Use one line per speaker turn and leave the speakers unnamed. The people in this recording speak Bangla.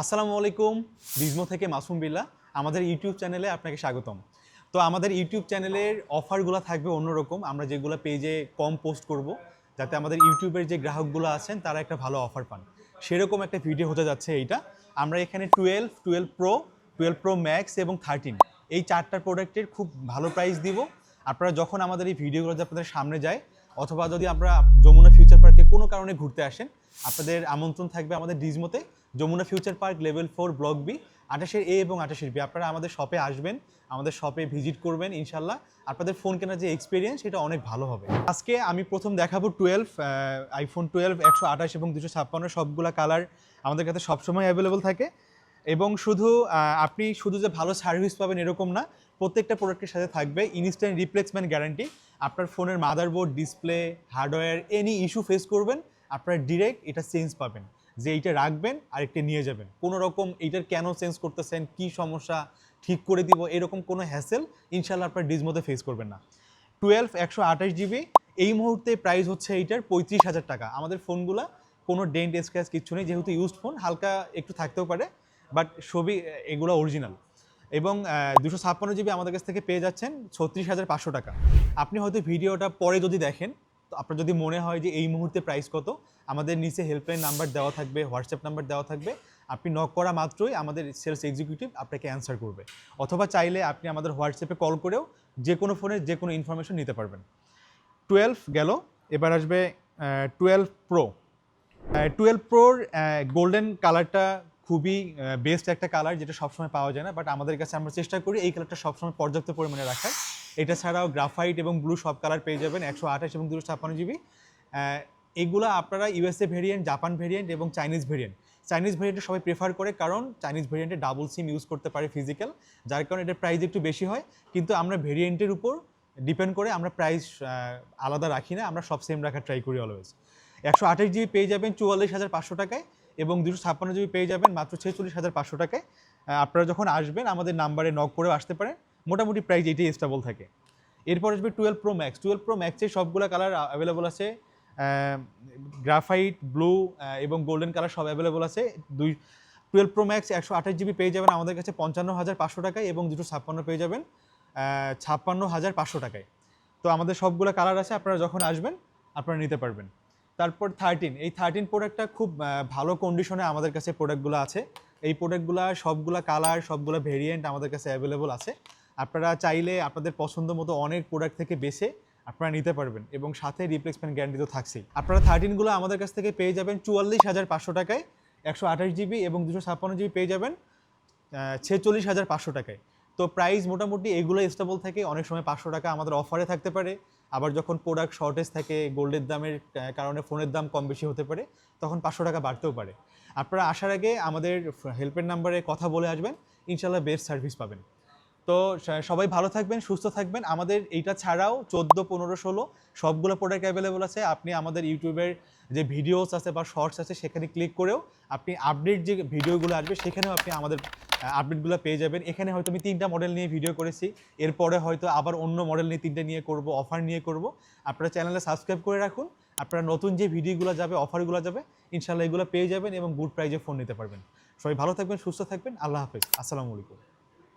আসসালামু আলাইকুম, বিজমো থেকে মাসুম বিল্লাহ। আমাদের ইউটিউব চ্যানেলে আপনাকে স্বাগতম। তো আমাদের ইউটিউব চ্যানেলের অফারগুলো থাকবে অন্যরকম। আমরা যেগুলো পেজে কম পোস্ট করব, যাতে আমাদের ইউটিউবের যে গ্রাহকগুলো আছেন তারা একটা ভালো অফার পান, সেরকম একটা ভিডিও হতে যাচ্ছে এইটা। আমরা এখানে 12 প্রো, 12 প্রো ম্যাক্স এবং 13 এই চারটার প্রোডাক্টের খুব ভালো প্রাইস দিব। আপনারা যখন আমাদের এই ভিডিওগুলো আপনাদের সামনে যায়, অথবা যদি আমরা যমুনা ফিউচার পার্কে কোনো কারণে ঘুরতে আসেন, আপনাদের আমন্ত্রণ থাকবে আমাদের ডিজমোতে Jamuna future park level 4 block B 28A এবং 28B। আপনারা আমাদের শপে আসবেন, আমাদের শপে ভিজিট করবেন, ইনশাল্লাহ আপনাদের ফোন কেনার যে এক্সপিরিয়েন্স সেটা অনেক ভালো হবে। আজকে আমি প্রথম দেখাবো আইফোন 12 128 এবং 256 সবগুলা কালার আমাদের কাছে সবসময় অ্যাভেলেবল থাকে। এবং আপনি শুধু যে ভালো সার্ভিস পাবেন এরকম না, প্রত্যেকটা প্রোডাক্টের সাথে থাকবে ইনস্ট্যান্ট রিপ্লেসমেন্ট গ্যারান্টি। আপনার ফোনের motherboard, display, hardware any issue face করবেন, আপনারা ডিরেক্ট এটা চেঞ্জ পাবেন, যে এইটা রাখবেন আর একটা নিয়ে যাবেন। কোনো রকম এইটার কেন চেঞ্জ করতেছেন, কি সমস্যা, ঠিক করে দিব, এরকম কোনো হ্যাসেল ইনশাল্লাহ আপনার ডিজমোতে ফেস করবেন না। 12 128GB এই মুহূর্তে প্রাইস হচ্ছে এইটার 35,000 টাকা। আমাদের ফোনগুলা কোনো ডেন্ট স্ক্র্যাচ কিচ্ছু নেই, যেহেতু ইউজড ফোন হালকা একটু থাকতেও পারে, বাট সবই এগুলো অরিজিনাল। এবং 256GB আমাদের কাছ থেকে পেয়ে যাচ্ছেন 36,500 টাকা। আপনি হয়তো ভিডিওটা পরে যদি দেখেন, তো আপনার যদি মনে হয় যে এই মুহূর্তে প্রাইস কত, আমাদের নিচে হেল্পলাইন নাম্বার দেওয়া থাকবে, হোয়াটসঅ্যাপ নাম্বার দেওয়া থাকবে। আপনি নক করা মাত্রই আমাদের সেলস এক্সিকিউটিভ আপনাকে অ্যান্সার করবে, অথবা চাইলে আপনি আমাদের হোয়াটসঅ্যাপে কল করেও যে কোনো ফোনের যে কোনো ইনফরমেশন নিতে পারবেন। 12 গেল, এবার আসবে 12 প্রো। 12 প্রোর গোল্ডেন কালারটা খুবই বেস্ট একটা কালার, যেটা সবসময় পাওয়া যায় না, বাট আমাদের কাছে আমরা চেষ্টা করি এই কালারটা সবসময় পর্যাপ্ত পরিমাণে রাখার। এটা ছাড়াও গ্রাফাইট এবং ব্লু সব কালার পেয়ে যাবেন 128 এবং 256GB। এগুলো আপনারা ইউএসএ ভেরিয়েন্ট, জাপান ভেরিয়েন্ট এবং চাইনিজ ভেরিয়েন্টে সবাই প্রেফার করে, কারণ চাইনিজ ভেরিয়েন্টে ডাবল সিম ইউজ করতে পারে ফিজিক্যাল, যার কারণে এটার প্রাইস একটু বেশি হয়। কিন্তু আমরা ভেরিয়েন্টের উপর ডিপেন্ড করে আমরা প্রাইস আলাদা রাখি না, আমরা সব সেম রাখার ট্রাই করি অলওয়েজ। 128GB পেয়ে যাবেন 44,500 টাকায় এবং 256GB পেয়ে যাবেন মাত্র 46,500 টাকায়। আপনারা যখন আসবেন আমাদের নাম্বারে নক করেও আসতে পারেন, মোটামুটি প্রাইস এটাই স্টেবল থাকে। এরপর আসবে 12 প্রো ম্যাক্স। 12 প্রো ম্যাক্সের সবগুলো কালার অ্যাভেলেবল আছে, গ্রাফাইট, ব্লু এবং গোল্ডেন কালার সব অ্যাভেলেবল আছে। 12 প্রো ম্যাক্স 128GB পেয়ে যাবেন আমাদের কাছে 55,500 টাকায় এবং 256 পেয়ে যাবেন 56,500 টাকায়। তো আমাদের সবগুলো কালার আছে, আপনারা যখন আসবেন আপনারা নিতে পারবেন। তারপর 13, এই 13 প্রোডাক্টটা খুব ভালো কন্ডিশনে আমাদের কাছে প্রোডাক্টগুলো আছে। এই প্রোডাক্টগুলো সবগুলো কালার, সবগুলো ভেরিয়েন্ট আমাদের কাছে অ্যাভেলেবল আছে। আপনারা চাইলে আপনাদের পছন্দ মতো অনেক প্রোডাক্ট থেকে বেছে আপনারা নিতে পারবেন, এবং সাথে রিপ্লেসমেন্ট গ্যারান্টি তো থাকছেই। আপনারা 13গুলো আমাদের কাছ থেকে পেয়ে যাবেন 44,500 টাকায়, 128GB এবং 256GB পেয়ে যাবেন 46,500 টাকায়। তো প্রাইস মোটামুটি এগুলো স্টেবল থাকে, অনেক সময় 500 টাকা আমাদের অফারে থাকতে পারে, আবার যখন প্রোডাক্ট শর্টেজ থাকে, গোল্ডের দামের কারণে ফোনের দাম কম বেশি হতে পারে, তখন 500 টাকা বাড়তেও পারে। আপনারা আসার আগে আমাদের হেল্পের নাম্বারে কথা বলে আসবেন, ইনশাল্লাহ বেস্ট সার্ভিস পাবেন। তো সবাই ভালো থাকবেন, সুস্থ থাকবেন। আমাদের এইটা ছাড়াও 14, 15, 16 সবগুলো প্রোডাক্ট অ্যাভেলেবল আছে। আপনি আমাদের ইউটিউবের যে ভিডিওস আছে বা শর্টস আছে সেখানে ক্লিক করেও আপনি আপডেট যে ভিডিওগুলো আসবে সেখানেও আপনি আমাদের আপডেটগুলো পেয়ে যাবেন। এখানে হয়তো আমি 3টা মডেল নিয়ে ভিডিও করেছি, এরপরে হয়তো আবার অন্য মডেল নিয়ে 3টে নিয়ে করব, অফার নিয়ে করব। আপনারা চ্যানেলে সাবস্ক্রাইব করে রাখুন, আপনারা নতুন যে ভিডিওগুলো যাবে, অফারগুলো যাবে, ইনশাল্লাহ এগুলো পেয়ে যাবেন এবং গুড প্রাইজে ফোন নিতে পারবেন। সবাই ভালো থাকবেন, সুস্থ থাকবেন। আল্লাহ হাফেজ, আসসালামু আলাইকুম।